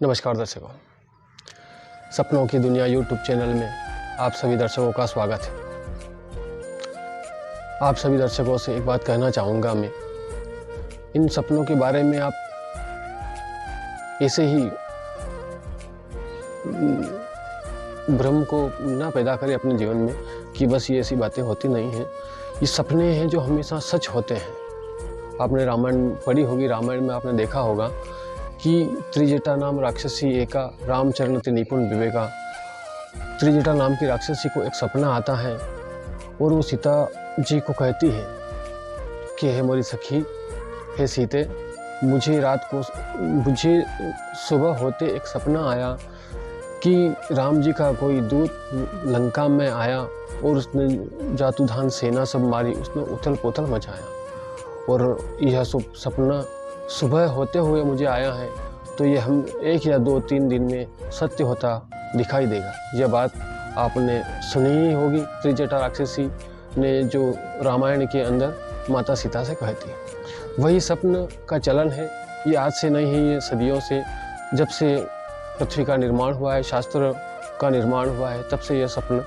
नमस्कार दर्शकों, सपनों की दुनिया यूट्यूब चैनल में आप सभी दर्शकों का स्वागत है। आप सभी दर्शकों से एक बात कहना चाहूँगा मैं, इन सपनों के बारे में आप ऐसे ही भ्रम को ना पैदा करें अपने जीवन में कि बस ये ऐसी बातें होती नहीं हैं। ये सपने हैं जो हमेशा सच होते हैं। आपने रामायण पढ़ी होगी, रामायण में आपने देखा होगा कि त्रिजटा नाम राक्षसी एका रामचरण ते निपुण विवेका। त्रिजटा नाम की राक्षसी को एक सपना आता है और वो सीता जी को कहती है कि हे मोरी सखी, हे सीते, मुझे सुबह होते एक सपना आया कि राम जी का कोई दूत लंका में आया और उसने जातुधान सेना सब मारी, उसने उथल पुथल मचाया और यह सपना सुबह होते हुए मुझे आया है, तो ये हम 1 या 2-3 दिन में सत्य होता दिखाई देगा। यह बात आपने सुनी ही होगी, त्रिजटा राक्षसी ने जो रामायण के अंदर माता सीता से कहती है। वही स्वप्न का चलन है, ये आज से नहीं है, ये सदियों से, जब से पृथ्वी का निर्माण हुआ है, शास्त्र का निर्माण हुआ है, तब से यह स्वप्न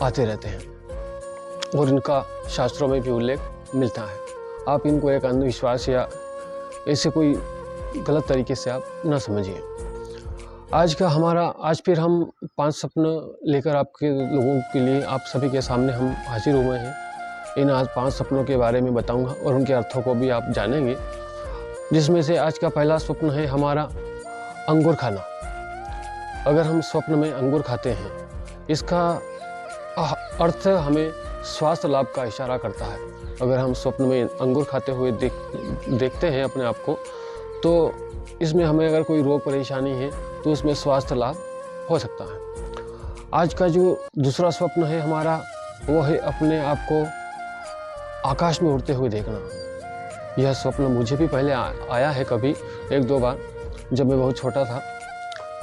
आते रहते हैं और इनका शास्त्रों में भी उल्लेख मिलता है। आप इनको एक अंधविश्वास या ऐसे कोई गलत तरीके से आप ना समझिए। आज फिर हम 5 सपने लेकर आपके लोगों के लिए, आप सभी के सामने हम हाजिर हुए हैं। इन आज 5 सपनों के बारे में बताऊंगा और उनके अर्थों को भी आप जानेंगे, जिसमें से आज का पहला स्वप्न है हमारा अंगूर खाना। अगर हम स्वप्न में अंगूर खाते हैं, इसका अर्थ हमें स्वास्थ्य लाभ का इशारा करता है। अगर हम स्वप्न में अंगूर खाते हुए देखते हैं अपने आप को, तो इसमें हमें अगर कोई रोग परेशानी है तो उसमें स्वास्थ्य लाभ हो सकता है। आज का जो दूसरा स्वप्न है हमारा, वो है अपने आप को आकाश में उड़ते हुए देखना। यह स्वप्न मुझे भी पहले आया है कभी 1-2 बार, जब मैं बहुत छोटा था।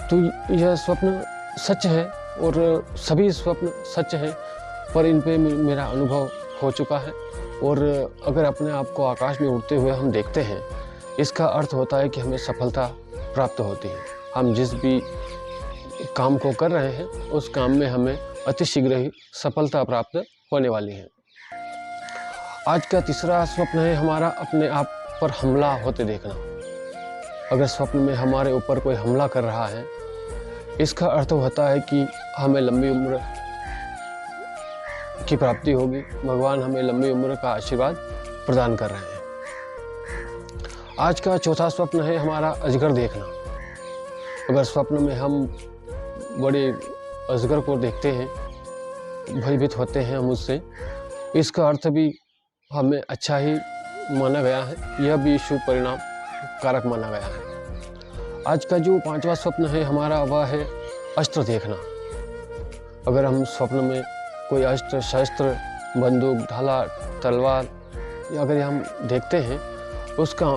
तो यह स्वप्न सच है और सभी स्वप्न सच हैं, पर इन पे मेरा अनुभव हो चुका है। और अगर अपने आप को आकाश में उड़ते हुए हम देखते हैं, इसका अर्थ होता है कि हमें सफलता प्राप्त होती है। हम जिस भी काम को कर रहे हैं, उस काम में हमें अतिशीघ्र ही सफलता प्राप्त होने वाली है। आज का तीसरा स्वप्न है हमारा अपने आप पर हमला होते देखना। अगर स्वप्न में हमारे ऊपर कोई हमला कर रहा है, इसका अर्थ होता है कि हमें लंबी उम्र की प्राप्ति होगी। भगवान हमें लंबी उम्र का आशीर्वाद प्रदान कर रहे हैं। आज का चौथा स्वप्न है हमारा अजगर देखना। अगर स्वप्न में हम बड़े अजगर को देखते हैं, भयभीत होते हैं हम उससे, इसका अर्थ भी हमें अच्छा ही माना गया है, यह भी शुभ परिणाम कारक माना गया है। आज का जो 5वां स्वप्न है हमारा, वह है अस्त्र देखना। अगर हम स्वप्न में कोई अस्त्र शस्त्र, बंदूक, ढाला, तलवार अगर हम देखते हैं, उसका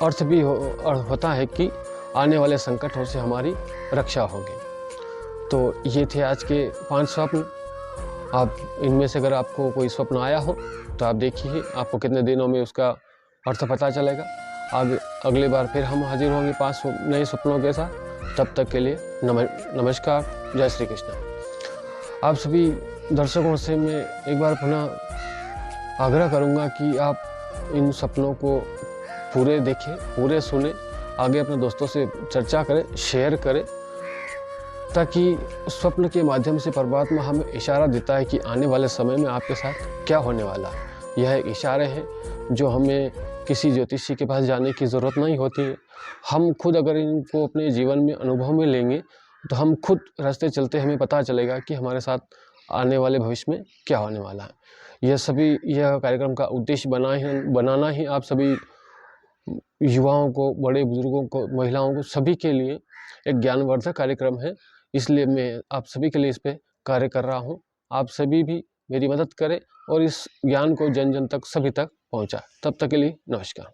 अर्थ भी होता है कि आने वाले संकटों से हमारी रक्षा होगी। तो ये थे आज के 5 स्वप्न। आप इनमें से अगर आपको कोई स्वप्न आया हो तो आप देखिए, आपको कितने दिनों में उसका अर्थ पता चलेगा। अगली बार फिर हम हाजिर होंगे 5 नए स्वप्नों के साथ। तब तक के लिए नमस्कार, जय श्री कृष्ण। आप सभी दर्शकों से मैं एक बार पुनः आग्रह करूंगा कि आप इन सपनों को पूरे देखें, पूरे सुने, आगे अपने दोस्तों से चर्चा करें, शेयर करें, ताकि स्वप्न के माध्यम से परमात्मा हमें इशारा देता है कि आने वाले समय में आपके साथ क्या होने वाला है। यह एक इशारे हैं जो हमें किसी ज्योतिषी के पास जाने की ज़रूरत नहीं होती है। हम खुद अगर इनको अपने जीवन में अनुभव में लेंगे, तो हम खुद रास्ते चलते हमें पता चलेगा कि हमारे साथ आने वाले भविष्य में क्या होने वाला है। यह कार्यक्रम का उद्देश्य बनाना ही आप सभी युवाओं को, बड़े बुजुर्गों को, महिलाओं को, सभी के लिए एक ज्ञानवर्धक कार्यक्रम है। इसलिए मैं आप सभी के लिए इस पे कार्य कर रहा हूँ। आप सभी भी मेरी मदद करें और इस ज्ञान को जन जन तक, सभी तक पहुँचाएं। तब तक के लिए नमस्कार।